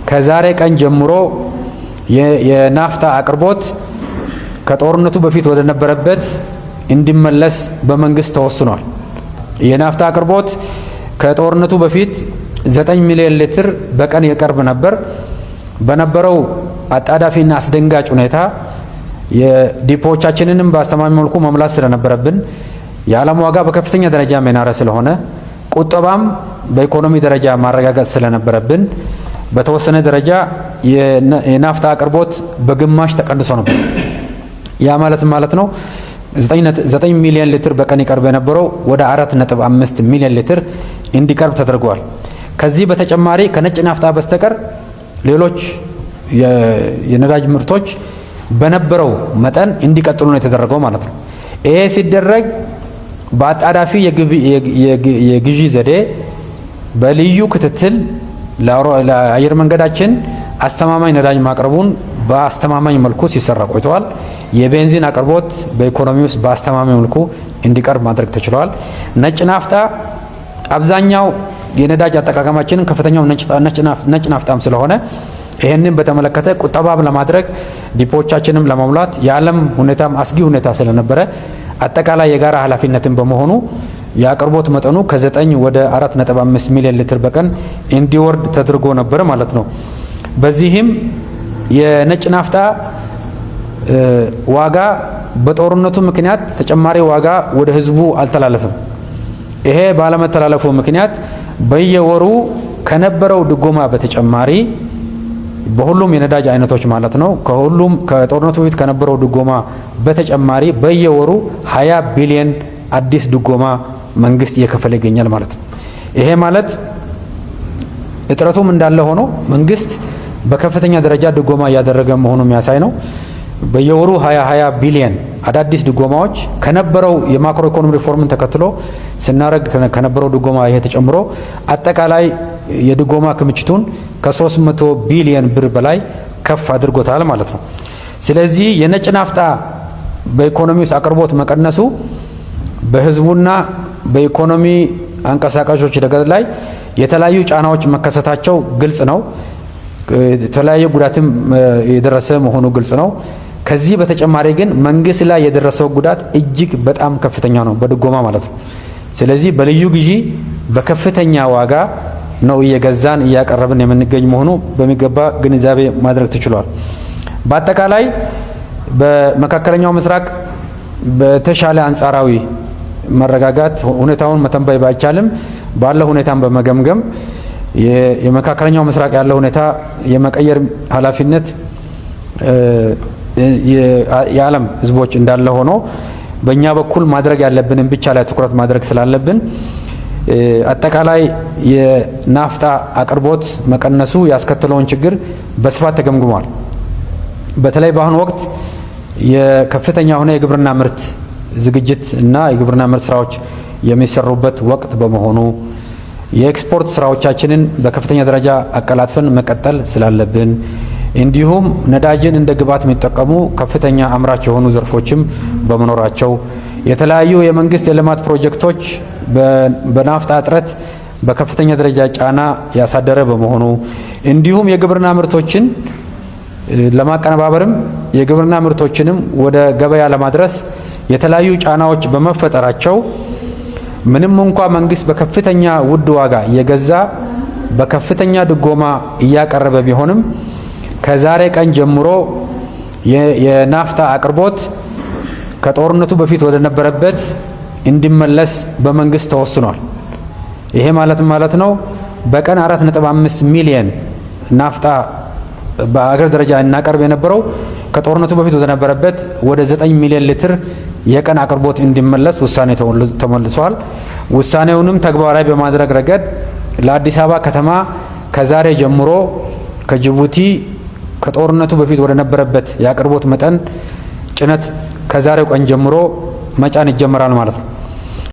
ከዛሬ ቀን ጀምሮ የናፍጣ አቅርቦት ከጦርነቱ በፊት ወደ ነበረበት እንዲመለስ በመንግስት ተወስኗል። የናፍጣ አቅርቦት ከጦርነቱ በፊት 9 ሚሊዮን ሊትር በቀን ይቀርብ ነበር። በነበረው አጣዳፊና አስደንጋጭ ሁኔታ የዲፖዎቻችንንም በአስተማማኝ መልኩ መሙላት ስለነበረብን የዓለም ዋጋ በከፍተኛ ደረጃ መናረ ስለሆነ ቁጠባም በኢኮኖሚ ደረጃ ማረጋጋጥ ስለነበረብን በተወሰነ ደረጃ የናፍጣ አቅርቦት በግማሽ ተቀንሶ ነበር። ያ ማለት ነው 9 ሚሊዮን ሊትር በቀን ይቀርብ የነበረው ወደ 4.5 ሚሊዮን ሊትር እንዲቀርብ ተደርጓል። ከዚህ በተጨማሪ ከነጭ ናፍጣ በስተቀር ሌሎች የነዳጅ ምርቶች በነበረው መጠን እንዲቀጥሉ ነው የተደረገው ማለት ነው። ይሄ ሲደረግ በአጣዳፊ የግዢ ዘዴ በልዩ ክትትል ለአየር መንገዳችን አስተማማኝ ነዳጅ ማቅረቡን በአስተማማኝ መልኩ ሲሰራ ቆይተዋል። የቤንዚን አቅርቦት በኢኮኖሚ ውስጥ በአስተማማኝ መልኩ እንዲቀርብ ማድረግ ተችሏል። ነጭ ናፍጣ አብዛኛው የነዳጅ አጠቃቀማችንን ከፍተኛው ነጭ ናፍጣም ስለሆነ ይህንን በተመለከተ ቁጠባም ለማድረግ ዲፖዎቻችንም ለመሙላት የዓለም ሁኔታም አስጊ ሁኔታ ስለነበረ አጠቃላይ የጋራ ኃላፊነትን በመሆኑ የአቅርቦት መጠኑ ከ9 ወደ 4.5 ሚሊዮን ሊትር በቀን እንዲወርድ ተደርጎ ነበር ማለት ነው። በዚህም የነጭ ናፍጣ ዋጋ በጦርነቱ ምክንያት ተጨማሪ ዋጋ ወደ ህዝቡ አልተላለፈም። ይሄ ባለመተላለፉ ምክንያት በየወሩ ከነበረው ድጎማ በተጨማሪ በሁሉም የነዳጅ አይነቶች ማለት ነው ከጦርነቱ በፊት ከነበረው ድጎማ በተጨማሪ በየወሩ 20 ቢሊዮን አዲስ ድጎማ መንግስት እየከፈለ ይገኛል ማለት ነው። ይሄ ማለት እጥረቱም እንዳለ ሆኖ መንግስት በከፍተኛ ደረጃ ድጎማ እያደረገ መሆኑ የሚያሳይ ነው። በየወሩ 20 ቢሊዮን አዳዲስ ድጎማዎች ከነበረው የማክሮ ኢኮኖሚ ሪፎርምን ተከትሎ ስናረግ ከነበረው ድጎማ ይሄ ተጨምሮ አጠቃላይ የድጎማ ክምችቱን ከ300 ቢሊዮን ብር በላይ ከፍ አድርጎታል ማለት ነው። ስለዚህ የነጭ ናፍጣ በኢኮኖሚ ውስጥ አቅርቦት መቀነሱ በህዝቡና በኢኮኖሚ አንቀሳቃሾች ረገድ ላይ የተለያዩ ጫናዎች መከሰታቸው ግልጽ ነው። የተለያየ ጉዳትም የደረሰ መሆኑ ግልጽ ነው። ከዚህ በተጨማሪ ግን መንግስት ላይ የደረሰው ጉዳት እጅግ በጣም ከፍተኛ ነው በድጎማ ማለት ነው። ስለዚህ በልዩ ግዢ በከፍተኛ ዋጋ ነው እየገዛን እያቀረብን የምንገኝ መሆኑ በሚገባ ግንዛቤ ማድረግ ተችሏል። በአጠቃላይ በመካከለኛው ምስራቅ በተሻለ አንጻራዊ መረጋጋት ሁኔታውን መተንበይ ባይቻልም ባለው ሁኔታን በመገምገም የመካከለኛው ምስራቅ ያለው ሁኔታ የመቀየር ኃላፊነት የዓለም ህዝቦች እንዳለ ሆኖ በእኛ በኩል ማድረግ ያለብንን ብቻ ላይ ትኩረት ማድረግ ስላለብን አጠቃላይ የናፍጣ አቅርቦት መቀነሱ ያስከተለውን ችግር በስፋት ተገምግሟል። በተለይ በአሁኑ ወቅት የከፍተኛ ሆነ የግብርና ምርት ዝግጅት እና የግብርና ምርት ስራዎች የሚሰሩበት ወቅት በመሆኑ የኤክስፖርት ስራዎቻችንን በከፍተኛ ደረጃ አቀላጥፈን መቀጠል ስላለብን እንዲሁም ነዳጅን እንደ ግብዓት የሚጠቀሙ ከፍተኛ አምራች የሆኑ ዘርፎችም በመኖራቸው የተለያዩ የመንግስት የልማት ፕሮጀክቶች በናፍጣ እጥረት በከፍተኛ ደረጃ ጫና ያሳደረ በመሆኑ እንዲሁም የግብርና ምርቶችን ለማቀነባበርም የግብርና ምርቶችንም ወደ ገበያ ለማድረስ የተለያዩ ጫናዎች በመፈጠራቸው ምንም እንኳ መንግስት በከፍተኛ ውድ ዋጋ የገዛ በከፍተኛ ድጎማ እያቀረበ ቢሆንም ከዛሬ ቀን ጀምሮ የናፍጣ አቅርቦት ከጦርነቱ በፊት ወደ ነበረበት እንዲመለስ በመንግስት ተወስኗል። ይሄ ማለት ነው በቀን 4.5 ሚሊዮን ናፍጣ በአገር ደረጃ እናቀርብ የነበረው ከጦርነቱ በፊት ወደ ነበረበት ወደ 9 ሚሊዮን ሊትር የቀን አቅርቦት እንዲመለስ ውሳኔ ተመልሷል። ውሳኔውንም ተግባራዊ በማድረግ ረገድ ለአዲስ አበባ ከተማ ከዛሬ ጀምሮ ከጅቡቲ ከጦርነቱ በፊት ወደ ነበረበት የአቅርቦት መጠን ጭነት ከዛሬው ቀን ጀምሮ መጫን ይጀምራል ማለት ነው።